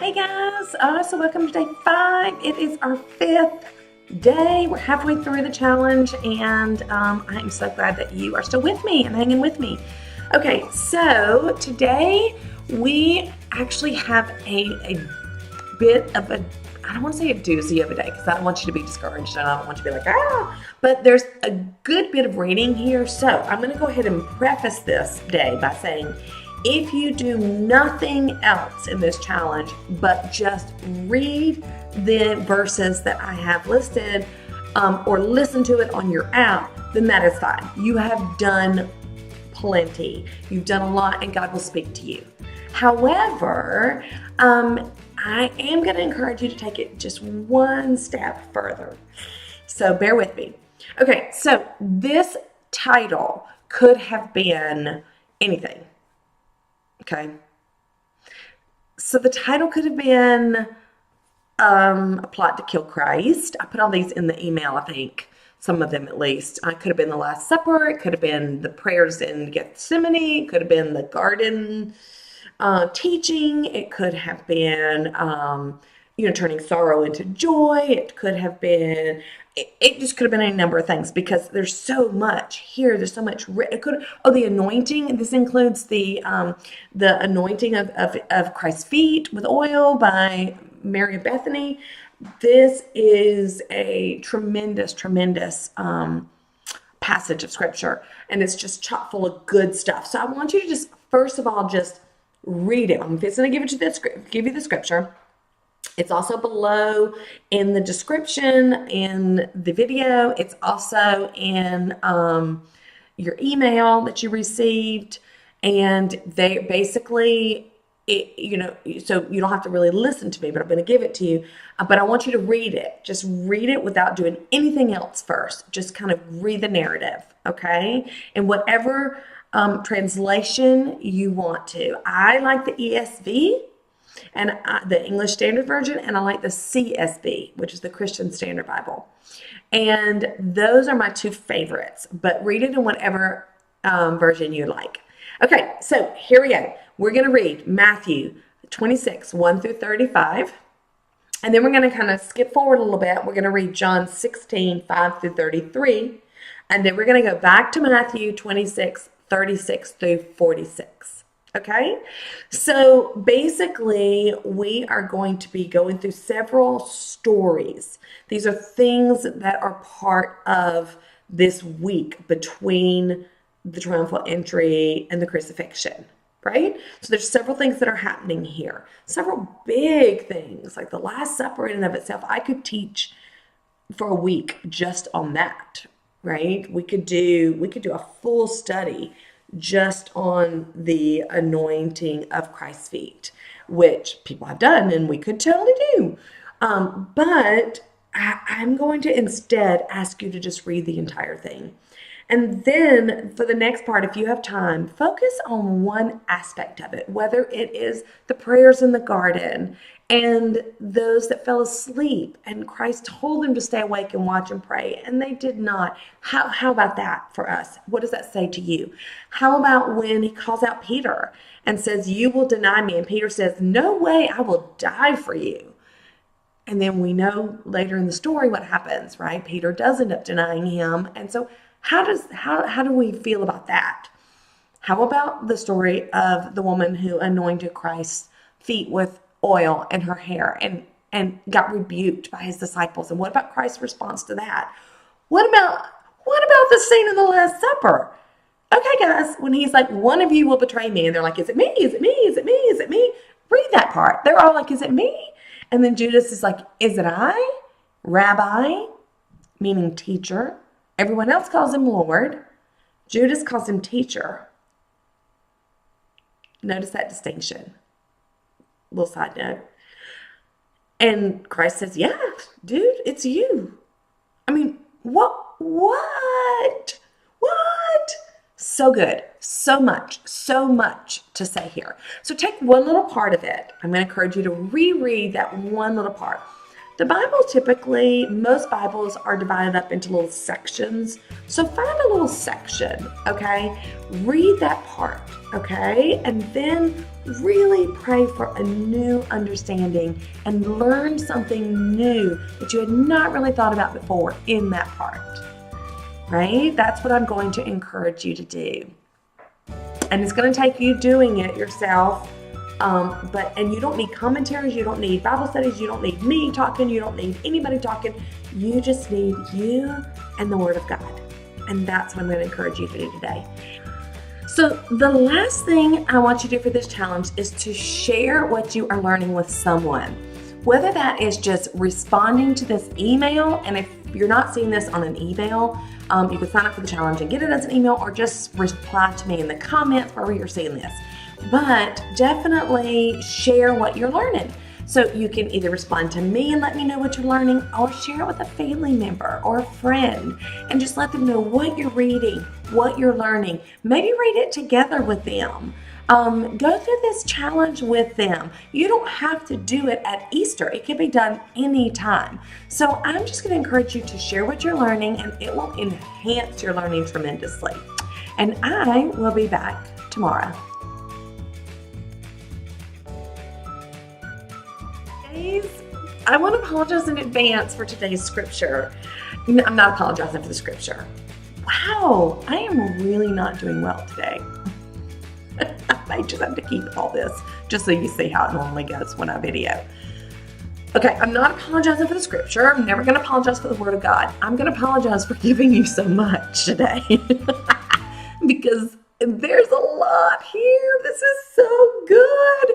Hey guys, so welcome to day 5. It is our 5th day. We're halfway through the challenge, and I am so glad that you are still with me and hanging with me. Okay, so today we actually have a bit of a, I don't want to say a doozy of a day because I don't want you to be discouraged and I don't want you to be like, but there's a good bit of reading here. So I'm going to go ahead and preface this day by saying, if you do nothing else in this challenge but just read the verses that I have listed or listen to it on your app, then that is fine. You have done plenty. You've done a lot and God will speak to you. However, I am going to encourage you to take it just one step further. So bear with me. Okay, so this title could have been anything. Okay. So the title could have been a plot to kill Christ. I put all these in the email, I think. Some of them at least. It could have been the Last Supper. It could have been the prayers in Gethsemane. It could have been the garden teaching. It could have been, turning sorrow into joy. It could have been, it just could have been any number of things because there's so much here. There's so much. The anointing. This includes the anointing of Christ's feet with oil by Mary of Bethany. This is a tremendous passage of scripture, and it's just chock full of good stuff. So I want you to just, first of all, just read it. I'm just going to give you the scripture. It's also below in the description in the video. It's also in your email that you received, and they basically, so you don't have to really listen to me, but I'm going to give it to you. But I want you to read it. Just read it without doing anything else first. Just kind of read the narrative, okay? And whatever translation you want to. I like the ESV and the English Standard Version, and I like the CSB, which is the Christian Standard Bible. And those are my two favorites, but read it in whatever version you like. Okay, so here we go. We're going to read Matthew 26, 1 through 35. And then we're going to kind of skip forward a little bit. We're going to read John 16, 5 through 33. And then we're going to go back to Matthew 26, 36 through 46. Okay? So basically, we are going to be going through several stories. These are things that are part of this week between the triumphal entry and the crucifixion, right? So there's several things that are happening here. Several big things, like the Last Supper in and of itself. I could teach for a week just on that, right? We could do a full study just on the anointing of Christ's feet, which people have done and we could totally do. But I'm going to instead ask you to just read the entire thing. And then for the next part, if you have time, focus on one aspect of it, whether it is the prayers in the garden and those that fell asleep and Christ told them to stay awake and watch and pray, and they did not. How about that for us? What does that say to you? How about when he calls out Peter and says, "You will deny me," and Peter says, "No way, I will die for you." And then we know later in the story what happens, right? Peter does end up denying him. And so how do we feel about that? How about the story of the woman who anointed Christ's feet with oil in her hair and got rebuked by his disciples? And what about Christ's response to that? What about the scene in the Last Supper? Okay, guys, when he's like, "One of you will betray me," and they're like, "Is it me? Is it me? Is it me? Is it me?" Read that part. They're all like, "Is it me?" And then Judas is like, "Is it I? Rabbi," meaning teacher. Everyone else calls him Lord. Judas calls him teacher. Notice that distinction. Little side note. And Christ says, "Yeah, dude, it's you." I mean, what? So good. So much to say here. So take one little part of it. I'm going to encourage you to reread that one little part. The Bible typically, most Bibles are divided up into little sections. So find a little section, okay? Read that part, okay? And then really pray for a new understanding and learn something new that you had not really thought about before in that part, right? That's what I'm going to encourage you to do. And it's going to take you doing it yourself. And you don't need commentaries, you don't need Bible studies, you don't need me talking, you don't need anybody talking. You just need you and the Word of God. And that's what I'm going to encourage you to do today. So the last thing I want you to do for this challenge is to share what you are learning with someone. Whether that is just responding to this email, and if you're not seeing this on an email, you can sign up for the challenge and get it as an email, or just reply to me in the comments wherever you're seeing this. But definitely share what you're learning. So you can either respond to me and let me know what you're learning, or share it with a family member or a friend and just let them know what you're reading, what you're learning. Maybe read it together with them. Go through this challenge with them. You don't have to do it at Easter. It can be done anytime. So I'm just going to encourage you to share what you're learning, and it will enhance your learning tremendously. And I will be back tomorrow. I want to apologize in advance for today's scripture. I'm not apologizing for the scripture. Wow, I am really not doing well today. I might just have to keep all this just so you see how it normally goes when I video. Okay, I'm not apologizing for the scripture. I'm never going to apologize for the Word of God. I'm going to apologize for giving you so much today because there's a lot here. This is so good.